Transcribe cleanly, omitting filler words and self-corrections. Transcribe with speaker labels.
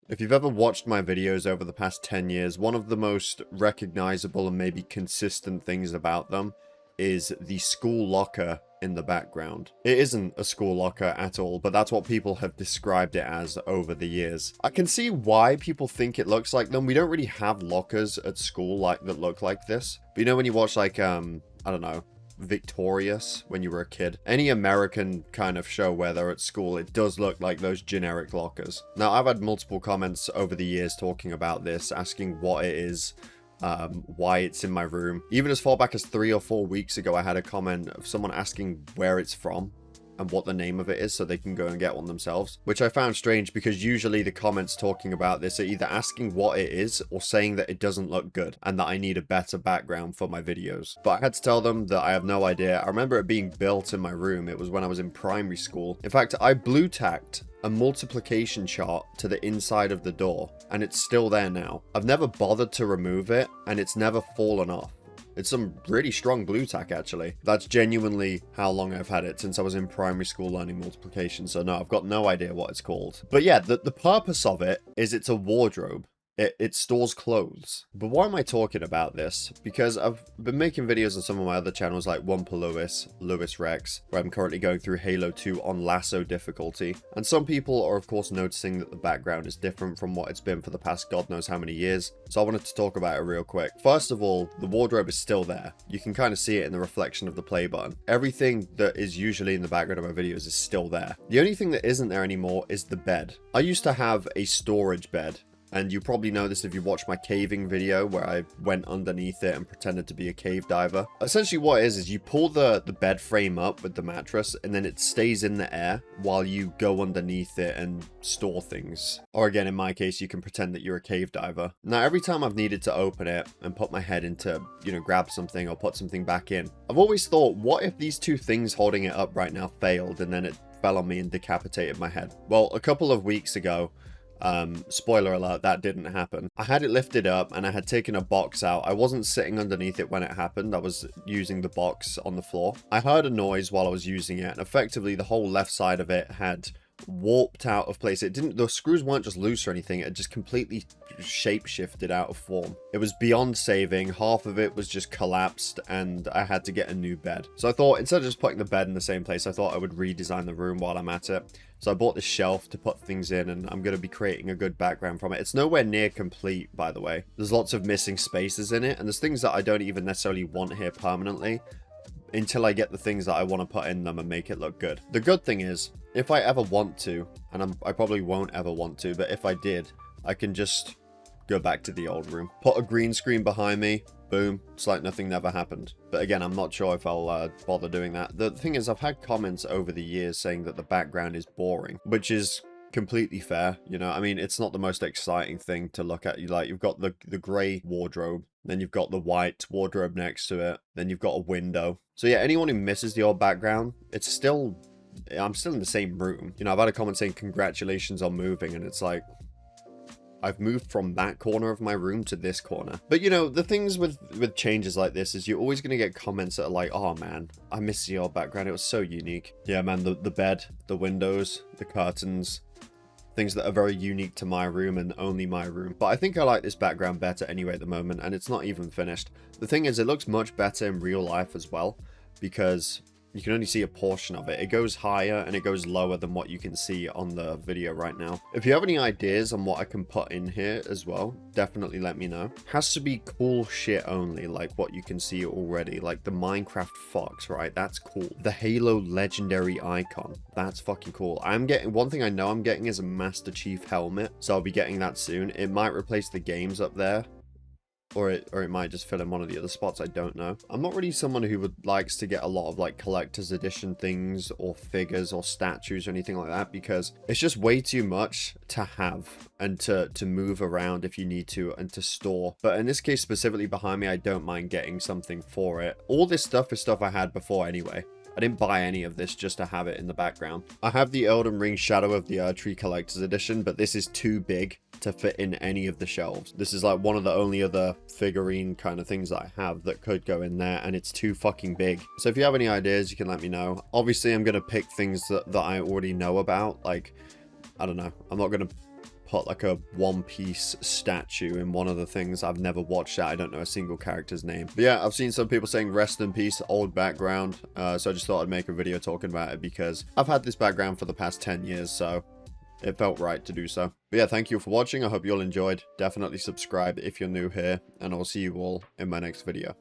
Speaker 1: If you've ever watched my videos over the past 10 years, one of the most recognizable and maybe consistent things about them is the school locker in the background. It isn't a school locker at all, but that's what people have described it as over the years. I can see why people think it looks like them. We don't really have lockers at school that look like this. But you know when you watch like, I don't know, Victorious when you were a kid, any American kind of show where they're at school, it does look like those generic lockers. Now, I've had multiple comments over the years talking about this, asking what it is, why it's in my room. Even as far back as 3 or 4 weeks ago, I had a comment of someone asking where it's from and what the name of it is so they can go and get one themselves, which I found strange because usually the comments talking about this are either asking what it is or saying that it doesn't look good and that I need a better background for my videos. But I had to tell them that I have no idea. I remember it being built in my room. It was when I was in primary school. In fact, I blue tacked a multiplication chart to the inside of the door and it's still there now. I've never bothered to remove it and it's never fallen off. It's some really strong blue tack, actually. That's genuinely how long I've had it, since I was in primary school learning multiplication. So no, I've got no idea what it's called. But yeah, the purpose of it is it's a wardrobe. It stores clothes. But why am I talking about this? Because I've been making videos on some of my other channels like One Per Lewis Rex, where I'm currently going through Halo 2 on lasso difficulty. And some people are of course noticing that the background is different from what it's been for the past God knows how many years. So I wanted to talk about it real quick. First of all, the wardrobe is still there. You can kind of see it in the reflection of the play button. Everything that is usually in the background of my videos is still there. The only thing that isn't there anymore is the bed. I used to have a storage bed. And you probably know this if you watched my caving video where I went underneath it and pretended to be a cave diver. Essentially what it is you pull the bed frame up with the mattress and then it stays in the air while you go underneath it and store things. Or again, in my case, you can pretend that you're a cave diver. Now, every time I've needed to open it and put my head into, grab something or put something back in, I've always thought, what if these two things holding it up right now failed and then it fell on me and decapitated my head? Well, a couple of weeks ago, spoiler alert, that didn't happen. I had it lifted up and I had taken a box out. I wasn't sitting underneath it when it happened. I was using the box on the floor. I heard a noise while I was using it and effectively the whole left side of it had warped out of place. The screws weren't just loose or anything. It just completely shape shifted out of form. It was beyond saving. Half of it was just collapsed and I had to get a new bed. So I thought instead of just putting the bed in the same place, I thought I would redesign the room while I'm at it. So I bought this shelf to put things in and I'm going to be creating a good background from it. It's nowhere near complete, by the way. There's lots of missing spaces in it and there's things that I don't even necessarily want here permanently until I get the things that I want to put in them and make it look good. The good thing is, if I ever want to, and I probably won't ever want to, but if I did, I can just go back to the old room. Put a green screen behind me, boom, it's like nothing never happened. But again, I'm not sure if I'll bother doing that. The thing is, I've had comments over the years saying that the background is boring, which is completely fair. I mean, it's not the most exciting thing to look at. You've got the grey wardrobe, then you've got the white wardrobe next to it, then you've got a window. So yeah, anyone who misses the old background, I'm still in the same room. I've had a comment saying congratulations on moving, and it's like, I've moved from that corner of my room to this corner. But the things with changes like this is you're always going to get comments that are like, oh man, I miss the old background. It was so unique. Yeah, man, the bed, the windows, the curtains, things that are very unique to my room and only my room. But I think I like this background better anyway at the moment, and it's not even finished. The thing is, it looks much better in real life as well, because you can only see a portion of it. It goes higher and it goes lower than what you can see on the video right now. If you have any ideas on what I can put in here as well, definitely let me know. Has to be cool shit only, like what you can see already, like the Minecraft fox, right? That's cool. The Halo legendary icon, that's fucking cool. One thing I know I'm getting is a Master Chief helmet, so I'll be getting that soon. It might replace the games up there, or it might just fill in one of the other spots. I don't know. I'm not really someone who likes to get a lot of like collector's edition things or figures or statues or anything like that, because it's just way too much to have and to move around if you need to and to store. But in this case specifically behind me, I don't mind getting something for it. All this stuff is stuff I had before anyway. I didn't buy any of this just to have it in the background. I have the Elden Ring Shadow of the Erdtree Collector's Edition, but this is too big to fit in any of the shelves. This is like one of the only other figurine kind of things that I have that could go in there, and it's too fucking big. So if you have any ideas, you can let me know. Obviously, I'm going to pick things that I already know about. Like, I don't know. I'm not going to put like a One Piece statue in one of the things. I've never watched that. I don't know a single character's name. But yeah, I've seen some people saying rest in peace, old background. So I just thought I'd make a video talking about it because I've had this background for the past 10 years, so it felt right to do so. But yeah, thank you for watching. I hope you all enjoyed. Definitely subscribe if you're new here, and I'll see you all in my next video.